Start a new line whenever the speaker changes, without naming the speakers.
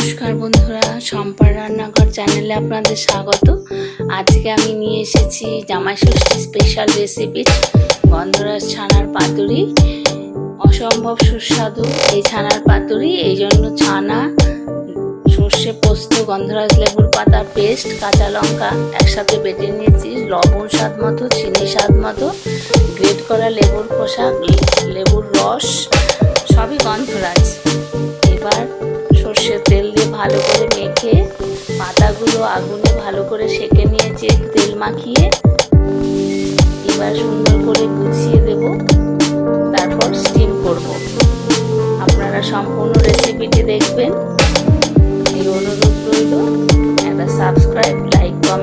নমস্কার বন্ধুরা, শম্পার রান্নাঘর চ্যানেলে আপনাদের স্বাগত। আজকে আমি নিয়ে এসেছি জামাই ষষ্ঠী স্পেশাল রেসিপি গন্ধরাজ ছানার পাতুরি। অসম্ভব সুস্বাদু এই ছানার পাতুরি। এই জন্য ছানা, সর্ষে পোস্ত, গন্ধরাজ লেবুর পাতা পেস্ট, কাঁচা লঙ্কা একসাথে বেটে নিয়েছি, লবণ স্বাদ মতো, চিনি স্বাদ মতো, গ্রেট করা লেবুর খোসা, লেবুর রস, সবই গন্ধরাজ। এবার সর্ষের তেল দিয়ে ভালো করে মেখে পাতাগুলো আগুনে ভালো করে সেঁকে নিয়েছি তেল মাখিয়ে। এবার সুন্দর করে গুছিয়ে দেব, তারপর স্টিম করব। আপনারা সম্পূর্ণ রেসিপিটি দেখবেন এই অনুরোধ রইল। একটা সাবস্ক্রাইব